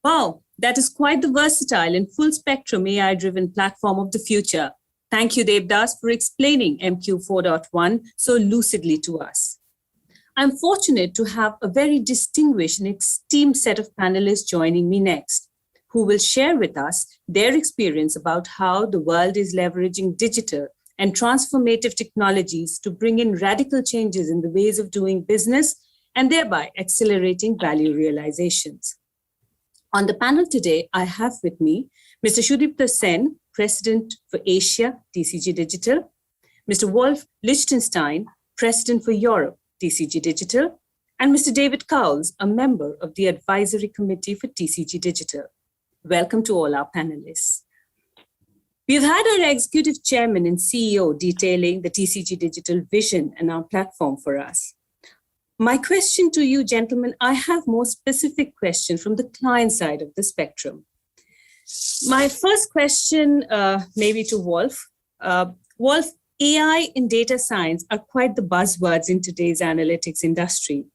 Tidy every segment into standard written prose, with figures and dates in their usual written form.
Wow, that is quite the versatile and full spectrum AI-driven platform of the future. Thank you, Devdas, for explaining mcube 4.1 so lucidly to us. I'm fortunate to have a very distinguished and esteemed set of panelists joining me next, who will share with us their experience about how the world is leveraging digital and transformative technologies to bring in radical changes in the ways of doing business and thereby accelerating value realizations. On the panel today, I have with me Mr. Sudipta Sen, President for Asia, TCG Digital, Mr. Wolf Lichtenstein, President for Europe, TCG Digital, and Mr. David Cowles, a member of the Advisory Committee for TCG Digital. Welcome to all our panelists. We've had our Executive Chairman and CEO detailing the TCG Digital vision and our platform for us. My question to you, gentlemen, I have more specific questions from the client side of the spectrum. My first question, maybe to Wolf. Wolf, AI and data science are quite the buzzwords in today's analytics industry.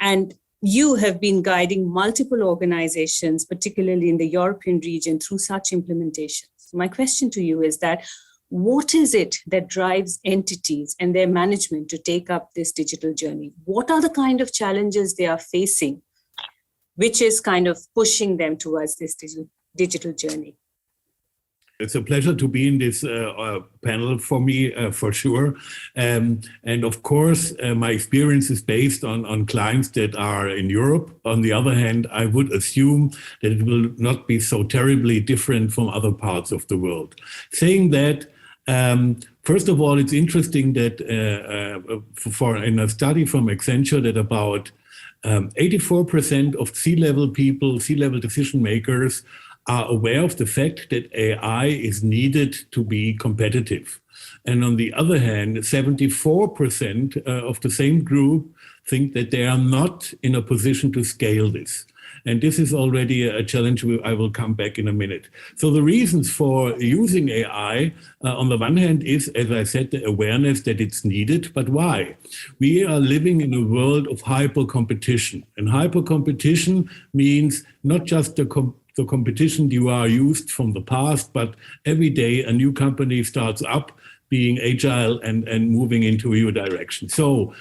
And you have been guiding multiple organizations, particularly in the European region, through such implementations. My question to you is that, what is it that drives entities and their management to take up this digital journey? What are the kind of challenges they are facing, which is kind of pushing them towards this digital journey? It's a pleasure to be in this panel for me, for sure. And of course, my experience is based on clients that are in Europe. On the other hand, I would assume that it will not be so terribly different from other parts of the world. Saying that, first of all, it's interesting that in a study from Accenture that about 84% of C-level people, C-level decision makers, are aware of the fact that AI is needed to be competitive. And on the other hand, 74% of the same group think that they are not in a position to scale this. And this is already a challenge I will come back in a minute. So the reasons for using AI, on the one hand, is, as I said, the awareness that it's needed. But why? We are living in a world of hyper competition. And hyper competition means not just the competition you are used from the past, but every day a new company starts up being agile and moving into a new direction. So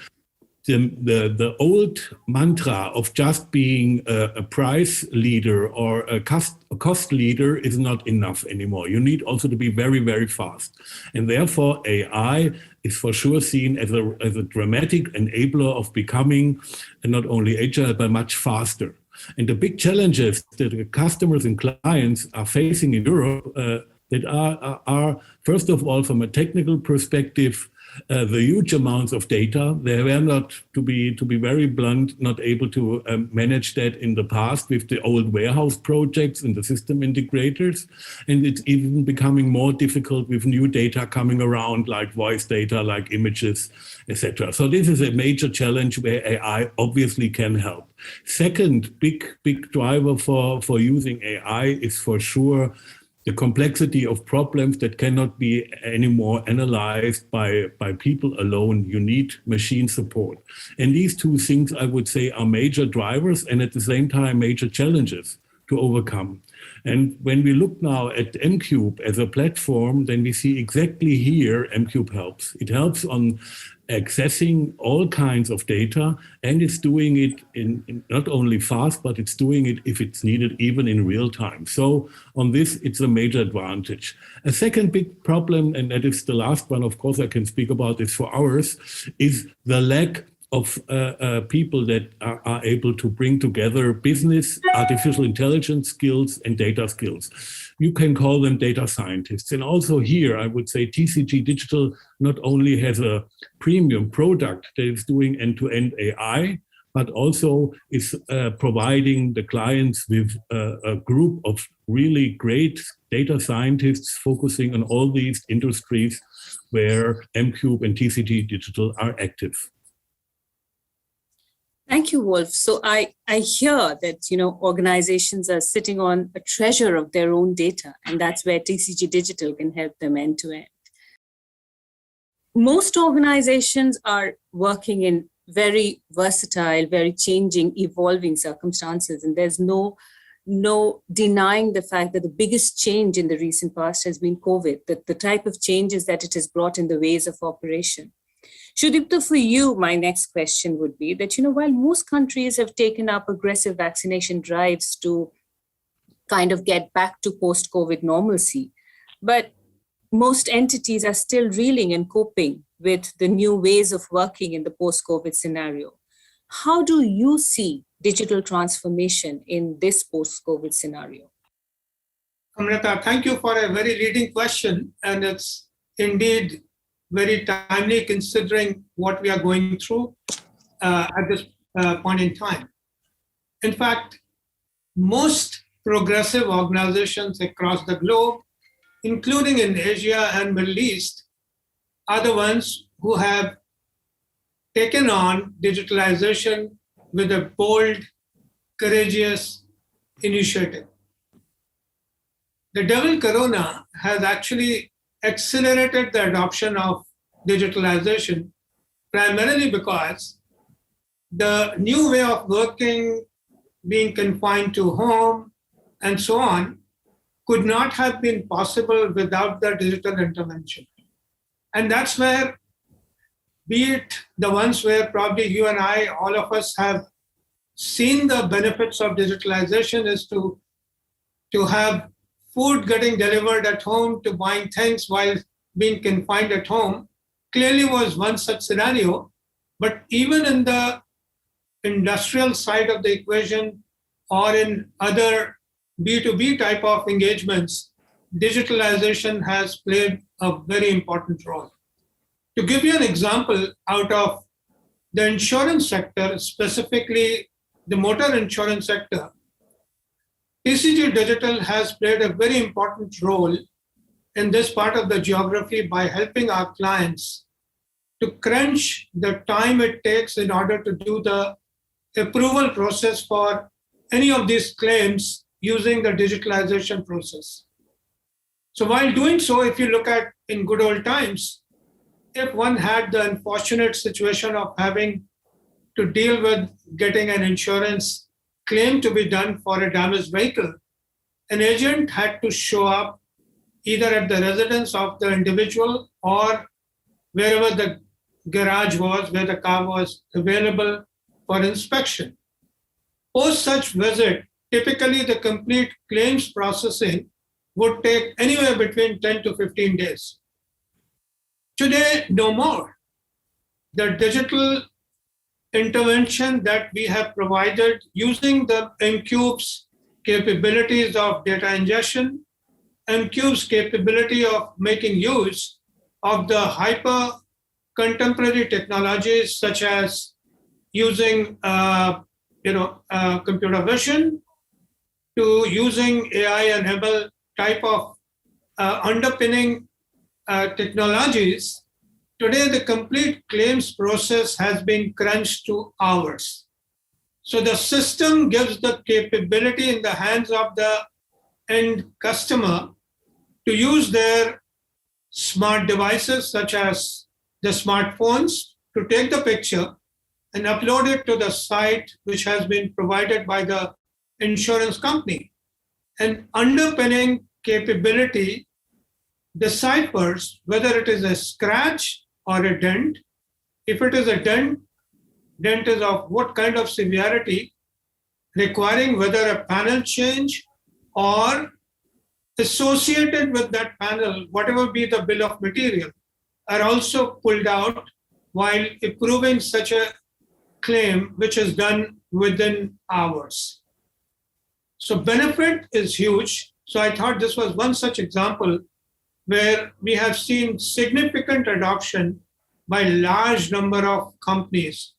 the old mantra of just being a price leader or a cost leader is not enough anymore. You need also to be very, very fast. And therefore, AI is for sure seen as a dramatic enabler of becoming not only agile, but much faster. And the big challenges that the customers and clients are facing in Europe that are, first of all, from a technical perspective, the huge amounts of data. They were not, to be very blunt, not able to manage that in the past with the old warehouse projects and the system integrators. And it's even becoming more difficult with new data coming around, like voice data, like images, etc. So this is a major challenge where AI obviously can help. Second big driver for using AI is for sure the complexity of problems that cannot be anymore analyzed by people alone. You need machine support. And these two things, I would say, are major drivers and at the same time major challenges to overcome. And when we look now at mcube as a platform, then we see exactly here mcube helps. It helps on accessing all kinds of data, and it's doing it in not only fast, but it's doing it if it's needed, even in real time. So on this, it's a major advantage. A second big problem, and that is the last one, of course, I can speak about this for hours, is the lack of people that are able to bring together business, artificial intelligence skills, and data skills. You can call them data scientists. And also here, I would say TCG Digital not only has a premium product that is doing end-to-end AI, but also is providing the clients with a group of really great data scientists focusing on all these industries where mcube and TCG Digital are active. Thank you, Wolf. So I hear that, organizations are sitting on a treasure of their own data, and that's where TCG Digital can help them end to end. Most organizations are working in very versatile, very changing, evolving circumstances, and there's no no denying the fact that the biggest change in the recent past has been COVID, that the type of changes that it has brought in the ways of operation. Sudipta, for you, my next question would be that, while most countries have taken up aggressive vaccination drives to kind of get back to post-COVID normalcy, but most entities are still reeling and coping with the new ways of working in the post-COVID scenario. How do you see digital transformation in this post-COVID scenario? Amrita, thank you for a very leading question. And it's indeed very timely considering what we are going through at this point in time. In fact, most progressive organizations across the globe, including in Asia and Middle East, are the ones who have taken on digitalization with a bold, courageous initiative. The devil corona has actually accelerated the adoption of digitalization, primarily because the new way of working, being confined to home, and so on, could not have been possible without the digital intervention. And that's where, be it the ones where probably you and I, all of us have seen the benefits of digitalization, is to have food getting delivered at home, to buying things while being confined at home, clearly was one such scenario. But even in the industrial side of the equation or in other B2B type of engagements, digitalization has played a very important role. To give you an example out of the insurance sector, specifically the motor insurance sector, TCG Digital has played a very important role in this part of the geography by helping our clients to crunch the time it takes in order to do the approval process for any of these claims using the digitalization process. So while doing so, if you look at in good old times, if one had the unfortunate situation of having to deal with getting an insurance claim to be done for a damaged vehicle, an agent had to show up either at the residence of the individual or wherever the garage was, where the car was available for inspection. Post such visit, typically the complete claims processing would take anywhere between 10 to 15 days. Today, no more. The digital intervention that we have provided using the mcube's capabilities of data ingestion, mcube's capability of making use of the hyper contemporary technologies such as using computer vision, to using AI and ML type of underpinning technologies. Today, the complete claims process has been crunched to hours. So the system gives the capability in the hands of the end customer to use their smart devices, such as the smartphones, to take the picture and upload it to the site which has been provided by the insurance company. And underpinning capability deciphers whether it is a scratch or a dent. If it is a dent is of what kind of severity, requiring whether a panel change or associated with that panel, whatever be the bill of material, are also pulled out while approving such a claim, which is done within hours. So benefit is huge. So I thought this was one such example where we have seen significant adoption by a large number of companies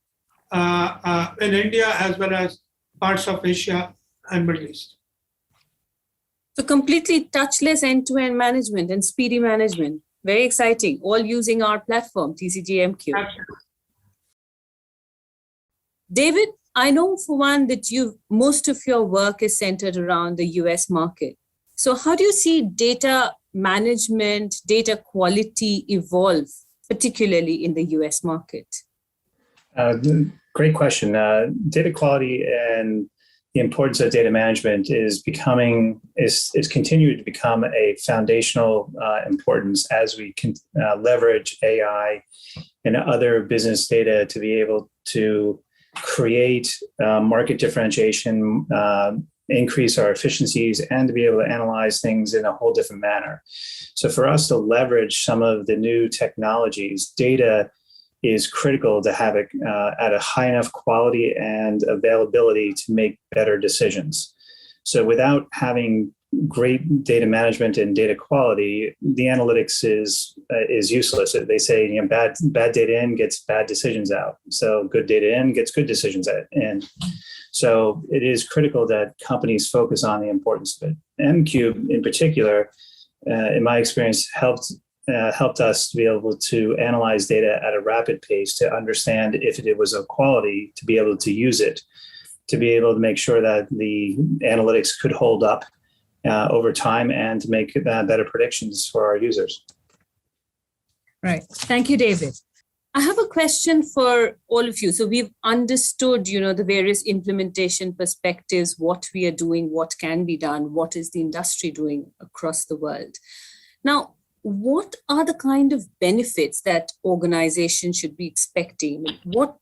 in India as well as parts of Asia and Middle East. So completely touchless end-to-end management and speedy management. Very exciting, all using our platform, TCG mcube. Absolutely. David, I know for one that most of your work is centered around the US market. So how do you see data management, data quality evolve, particularly in the US market? Great question. Data quality and the importance of data management is continuing to become a foundational importance as we can leverage AI and other business data to be able to create market differentiation, increase our efficiencies, and to be able to analyze things in a whole different manner. So for us to leverage some of the new technologies, data is critical to have it at a high enough quality and availability to make better decisions. So without having great data management and data quality, the analytics is useless. They say, bad data in gets bad decisions out. So good data in gets good decisions in. So it is critical that companies focus on the importance of it. mcube in particular, in my experience, helped us to be able to analyze data at a rapid pace to understand if it was of quality, to be able to use it, to be able to make sure that the analytics could hold up over time and to make better predictions for our users. Right. Thank you, David. I have a question for all of you. So we've understood, the various implementation perspectives, what we are doing, what can be done, what is the industry doing across the world. Now, what are the kind of benefits that organizations should be expecting? What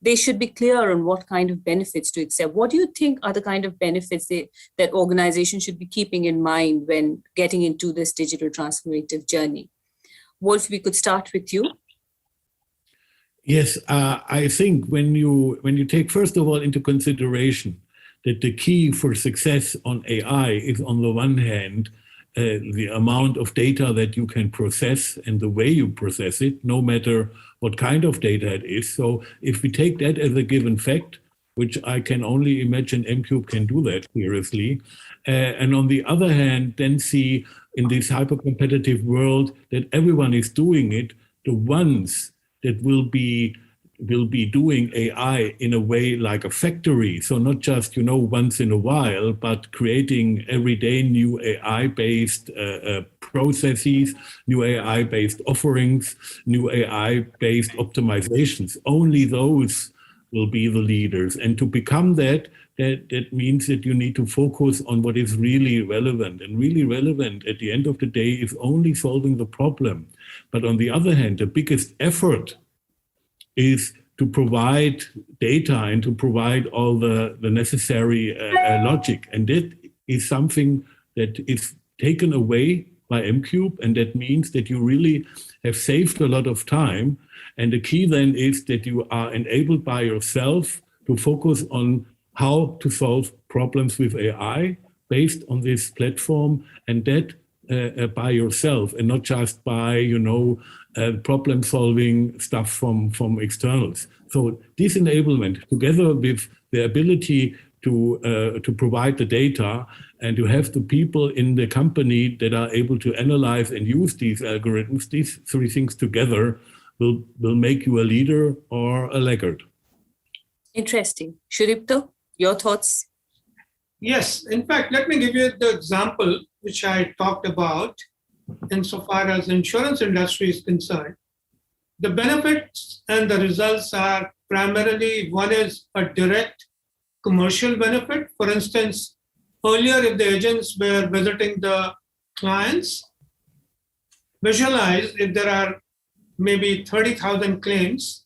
they should be clear on what kind of benefits to accept. What do you think are the kind of benefits that organizations should be keeping in mind when getting into this digital transformative journey? Wolf, we could start with you. Yes, I think when you take, first of all, into consideration that the key for success on AI is, on the one hand, the amount of data that you can process and the way you process it, no matter what kind of data it is. So if we take that as a given fact, which I can only imagine mcube can do that seriously, and on the other hand, then see in this hyper-competitive world that everyone is doing it, the ones that will be doing AI in a way like a factory. So not just, once in a while, but creating everyday new AI-based processes, new AI-based offerings, new AI-based optimizations. Only those will be the leaders. And to become that means that you need to focus on what is really relevant. And really relevant at the end of the day is only solving the problem. But on the other hand, the biggest effort is to provide data and to provide all the necessary logic. And that is something that is taken away by mcube, and that means that you really have saved a lot of time. And the key then is that you are enabled by yourself to focus on how to solve problems with AI based on this platform, and that by yourself, and not just by, problem-solving stuff from externals. So this enablement, together with the ability to provide the data and to have the people in the company that are able to analyze and use these algorithms, these three things together will make you a leader or a laggard. Interesting. Sudipta, your thoughts? Yes, in fact, let me give you the example which I talked about insofar as the insurance industry is concerned. The benefits and the results are primarily, one is a direct commercial benefit. For instance, earlier if the agents were visiting the clients, visualize if there are maybe 30,000 claims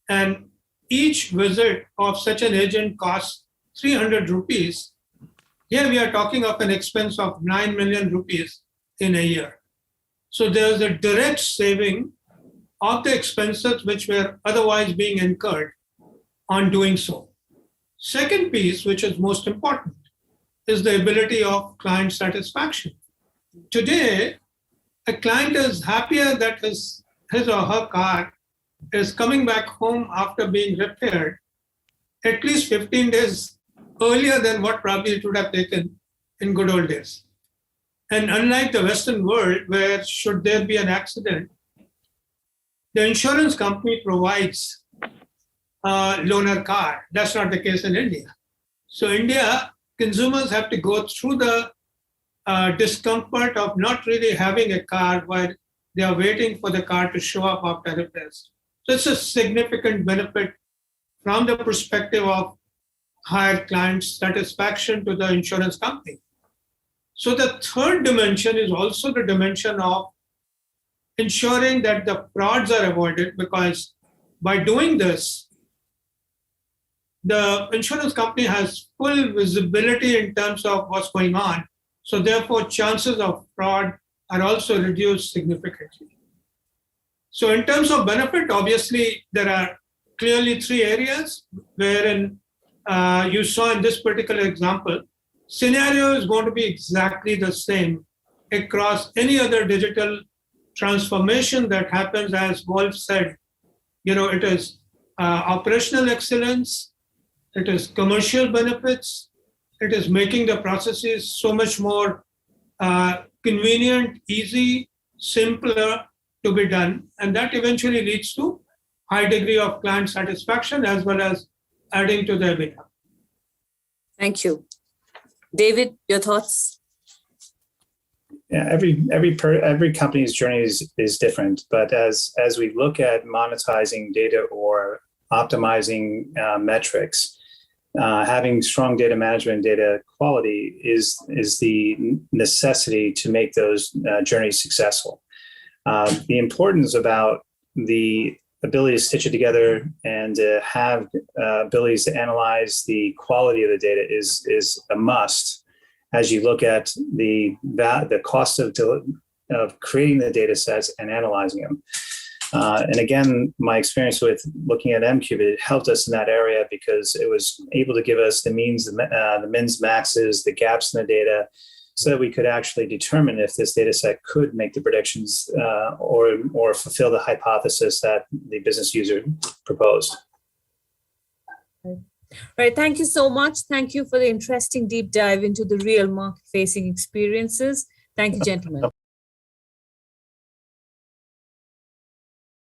and each visit of such an agent costs 300 rupees. Here we are talking of an expense of 9 million rupees in a year. So there's a direct saving of the expenses which were otherwise being incurred on doing so. Second piece, which is most important, is the ability of client satisfaction. Today, a client is happier that his or her car is coming back home after being repaired at least 15 days earlier than what probably it would have taken in good old days. And unlike the Western world, where should there be an accident, the insurance company provides a loaner car. That's not the case in India. So India, consumers have to go through the discomfort of not really having a car while they are waiting for the car to show up after repairs. So it's a significant benefit from the perspective of higher client satisfaction to the insurance company. So the third dimension is also the dimension of ensuring that the frauds are avoided, because by doing this, the insurance company has full visibility in terms of what's going on. So therefore, chances of fraud are also reduced significantly. So in terms of benefit, obviously, there are clearly three areas wherein you saw in this particular example, scenario is going to be exactly the same across any other digital transformation that happens. As Wolf said, it is operational excellence, it is commercial benefits, it is making the processes so much more convenient, easy, simpler to be done. And that eventually leads to high degree of client satisfaction as well as adding to their EBITDA. Thank you. David, your thoughts? Yeah, every company's journey is different, but as we look at monetizing data or optimizing metrics, having strong data management, data quality is the necessity to make those journeys successful. The importance about the ability to stitch it together and to have abilities to analyze the quality of the data is a must as you look at the cost of creating the data sets and analyzing them. And again, my experience with looking at mcube, it helped us in that area because it was able to give us the means, the mins, maxes, the gaps in the data, so that we could actually determine if this data set could make the predictions or fulfill the hypothesis that the business user proposed. Right. Thank you so much. Thank you for the interesting deep dive into the real market-facing experiences. Thank you, gentlemen.